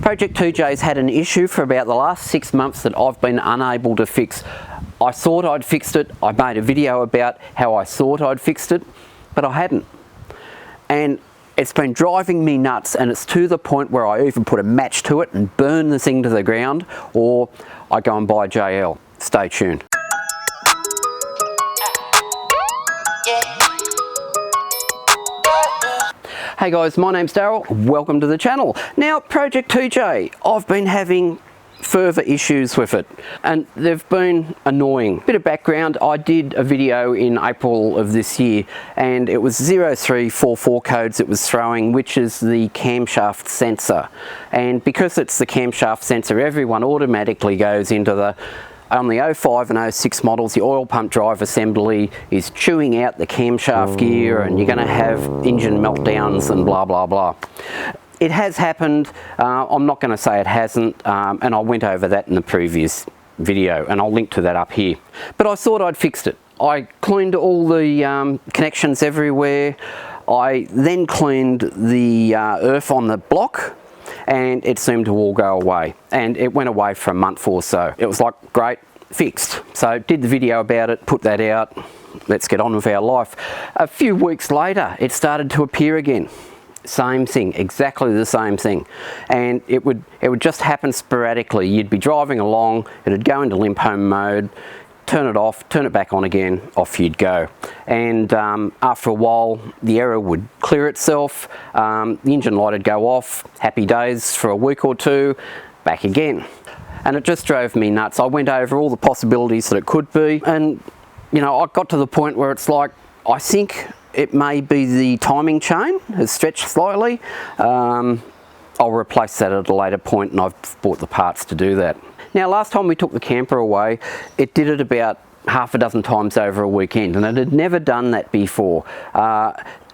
Project 2J's had an issue for about the last 6 months that I've been unable to fix. I thought I'd fixed it. I made a video about how I thought I'd fixed it, but I hadn't. And it's been driving me nuts, and it's to the point where I even put a match to it and burn the thing to the ground, or I go and buy JL. Stay tuned. Hey guys, my name's Daryl. Welcome to the channel. Now, Project 2J, I've been having further issues with it, and they've been annoying. Bit of background, I did a video in April of this year, and it was 0344 codes it was throwing, which is the camshaft sensor. And because it's the camshaft sensor, everyone automatically goes into the, on the 05 and 06 models, the oil pump drive assembly is chewing out the camshaft gear, and you're going to have engine meltdowns and blah blah blah. It has happened. I'm not going to say it hasn't, and I went over that in the previous video, and I'll link to that up here. But I thought I'd fixed it. I cleaned all the connections everywhere. I then cleaned the earth on the block, and it seemed to all go away. And it went away for a month or so. It was like, great, fixed. So did the video about it, put that out. Let's get on with our life. A few weeks later, it started to appear again. Same thing, exactly the same thing, and it would just happen sporadically. You'd be driving along, it'd go into Limp Home mode, turn it off, turn it back on again, off you'd go. And after a while, the error would clear itself, the engine light would go off, happy days for a week or two, back again. And it just drove me nuts. I went over all the possibilities that it could be, and you know, I got to the point where it's like, I think it may be the timing chain has stretched slightly. I'll replace that at a later point, and I've bought the parts to do that. Now, last time we took the camper away, it did it about half a dozen times over a weekend, and it had never done that before.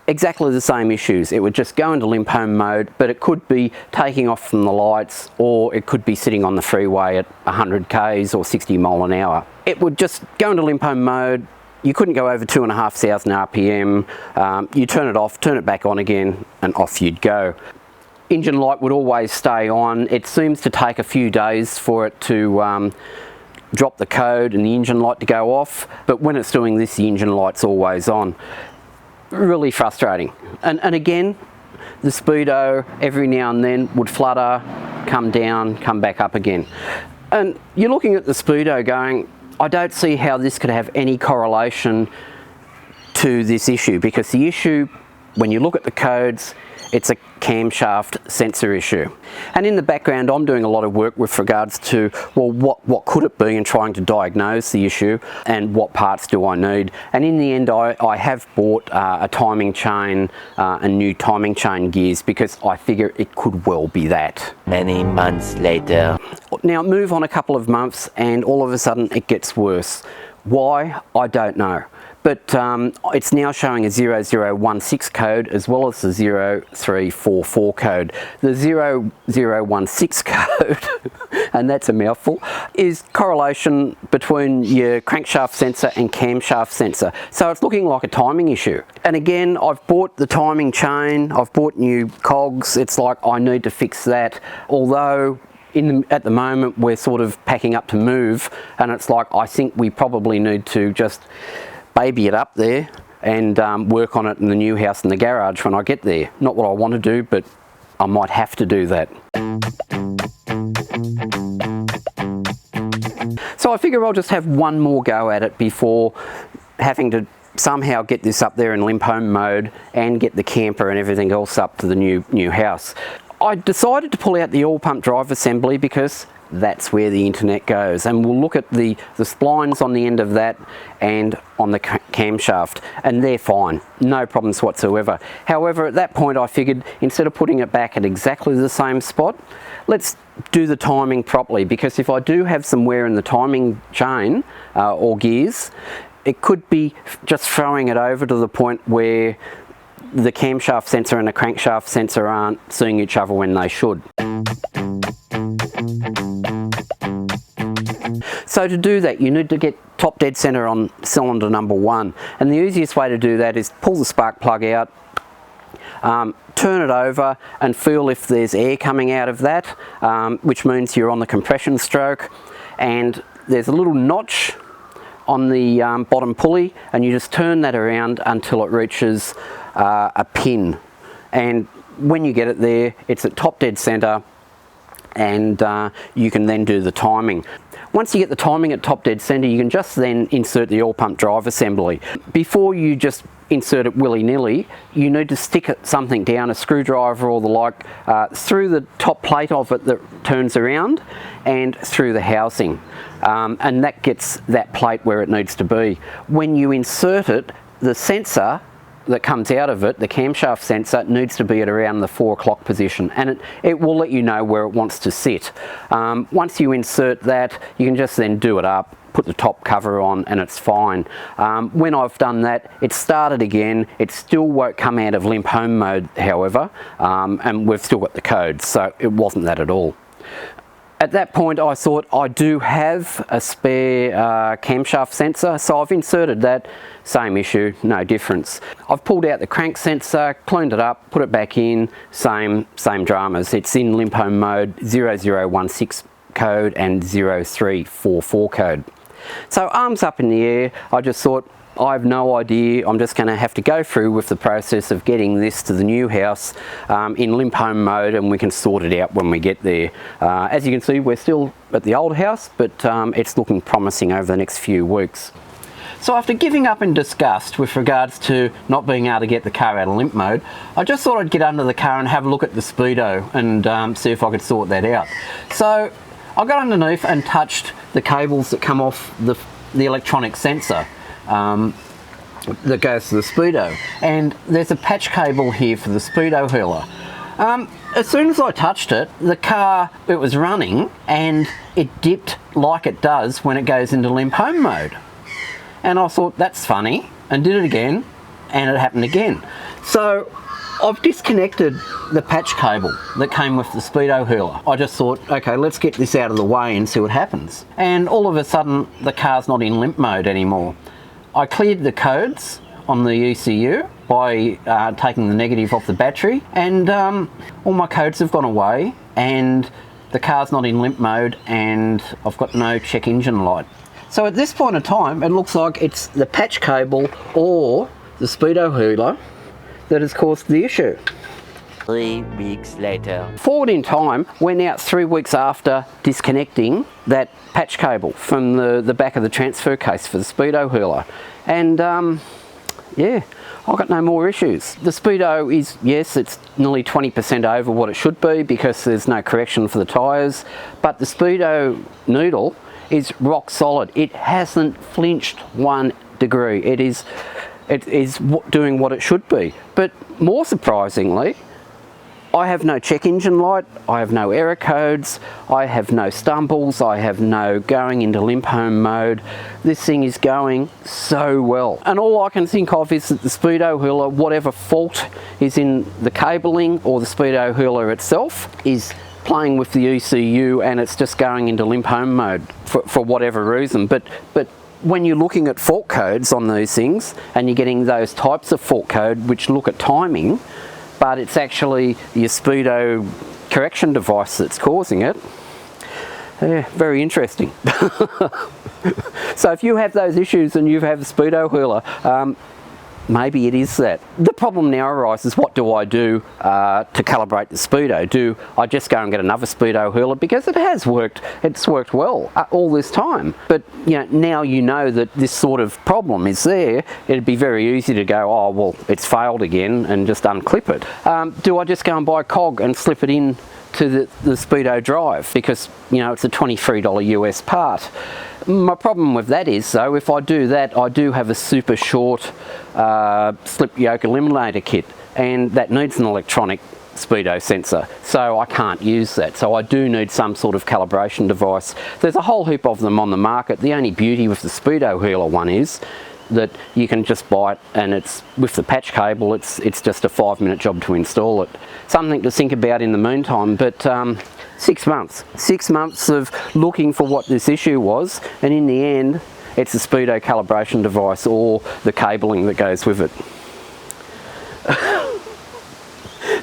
Exactly the same issues. It would just go into Limp Home mode, but it could be taking off from the lights, or it could be sitting on the freeway at 100 k's or 60 mile an hour. It would just go into Limp Home mode. You couldn't go over 2,500 RPM. You turn it off, turn it back on again, and off you'd go. Engine light would always stay on. It seems to take a few days for it to drop the code and the engine light to go off, but when it's doing this, the engine light's always on. Really frustrating. And again, the speedo every now and then would flutter, come down, come back up again. And you're looking at the speedo going, I don't see how this could have any correlation to this issue, because the issue, when you look at the codes, it's a camshaft sensor issue. And in the background, I'm doing a lot of work with regards to, well, what could it be, and trying to diagnose the issue, and what parts do I need. And in the end, I have bought a timing chain and new timing chain gears, because I figure it could well be that. Many months later. Now, move on a couple of months, and all of a sudden it gets worse. Why? I don't know. But it's now showing a 0016 code as well as the 0344 code. The 0016 code, and that's a mouthful, is correlation between your crankshaft sensor and camshaft sensor. So it's looking like a timing issue. And again, I've bought the timing chain, I've bought new cogs. It's like I need to fix that. Although at the moment we're sort of packing up to move, and it's like I think we probably need to just baby it up there and work on it in the new house in the garage when I get there. Not what I want to do, but I might have to do that. So I figure I'll just have one more go at it before having to somehow get this up there in Limp Home mode and get the camper and everything else up to the new house. I decided to pull out the oil pump drive assembly because that's where the internet goes, and we'll look at the splines on the end of that and on the camshaft, and they're fine, no problems whatsoever. However, at that point I figured, instead of putting it back at exactly the same spot, let's do the timing properly, because if I do have some wear in the timing chain or gears, it could be just throwing it over to the point where the camshaft sensor and the crankshaft sensor aren't seeing each other when they should. So to do that, you need to get top dead center on cylinder number 1, and the easiest way to do that is pull the spark plug out, turn it over and feel if there's air coming out of that, which means you're on the compression stroke, and there's a little notch on the bottom pulley, and you just turn that around until it reaches a pin, and when you get it there, it's at top dead center, and you can then do the timing. Once you get the timing at top dead center, you can just then insert the oil pump drive assembly. Before you just insert it willy-nilly, you need to stick something down, a screwdriver or the like, through the top plate of it that turns around and through the housing, and that gets that plate where it needs to be. When you insert it, the sensor that comes out of it, the camshaft sensor, needs to be at around the 4 o'clock position, and it will let you know where it wants to sit. Once you insert that, you can just then do it up, put the top cover on, and it's fine. When I've done that, it started again. It still won't come out of Limp Home mode, however, and we've still got the code, so it wasn't that at all. At that point, I thought I do have a spare camshaft sensor, so I've inserted that. Same issue, no difference. I've pulled out the crank sensor, cleaned it up, put it back in, same dramas. It's in Limp Home mode, 0016 code and 0344 code. So arms up in the air, I just thought, I have no idea, I'm just going to have to go through with the process of getting this to the new house in Limp Home mode, and we can sort it out when we get there. As you can see, we're still at the old house, but it's looking promising over the next few weeks. So after giving up in disgust with regards to not being able to get the car out of limp mode, I just thought I'd get under the car and have a look at the speedo and see if I could sort that out. So I got underneath and touched the cables that come off the electronic sensor that goes to the speedo, and there's a patch cable here for the speedo hurler. As soon as I touched it, the car, it was running, and it dipped like it does when it goes into Limp Home mode. And I thought, that's funny, and did it again, and it happened again. So I've disconnected the patch cable that came with the speedo hurler. I just thought, okay, let's get this out of the way and see what happens. And all of a sudden, the car's not in limp mode anymore. I cleared the codes on the ECU by taking the negative off the battery, and all my codes have gone away, and the car's not in limp mode, and I've got no check engine light. So at this point in time, it looks like it's the patch cable or the speedo hurler that has caused the issue. 3 weeks later. Forward in time, we're now 3 weeks after disconnecting that patch cable from the back of the transfer case for the speedo hurler. And yeah, I've got no more issues. The speedo is, yes, it's nearly 20% over what it should be because there's no correction for the tyres, but the speedo noodle is rock solid. It hasn't flinched 1 degree. It is doing what it should be. But more surprisingly, I have no check engine light, I have no error codes, I have no stumbles, I have no going into Limp Home mode. This thing is going so well. And all I can think of is that the speedo hurler, whatever fault is in the cabling or the speedo hurler itself, is playing with the ECU, and it's just going into Limp Home mode for whatever reason. But when you're looking at fault codes on these things, and you're getting those types of fault code which look at timing, but it's actually your speedo correction device that's causing it. Yeah, very interesting. So if you have those issues and you have a speedo hurler, maybe it is that. The problem now arises, what do I do to calibrate the speedo? Do I just go and get another speedo hurler? Because it has worked, it's worked well all this time. But you know, now you know that this sort of problem is there, it'd be very easy to go, oh well, it's failed again, and just unclip it. Do I just go and buy a cog and slip it in to the speedo drive? Because you know, it's a $23 US part. My problem with that is, though, if I do that, I do have a super short slip yoke eliminator kit, and that needs an electronic speedo sensor, so I can't use that. So I do need some sort of calibration device. There's a whole heap of them on the market. The only beauty with the speedo hurler one is that you can just buy it, and it's with the patch cable, it's just a 5-minute job to install it. Something to think about in the meantime, but 6 months. 6 months of looking for what this issue was, and in the end, it's the speedo calibration device or the cabling that goes with it.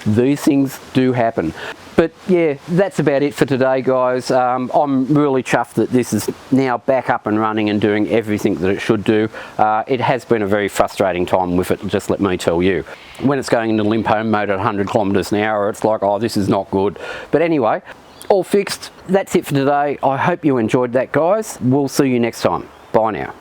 These things do happen. But yeah, that's about it for today, guys. I'm really chuffed that this is now back up and running and doing everything that it should do. It has been a very frustrating time with it, just let me tell you. When it's going into Limp Home mode at 100 kilometers an hour, it's like, oh, this is not good. But anyway, all fixed. That's it for today. I hope you enjoyed that, guys. We'll see you next time. Bye now.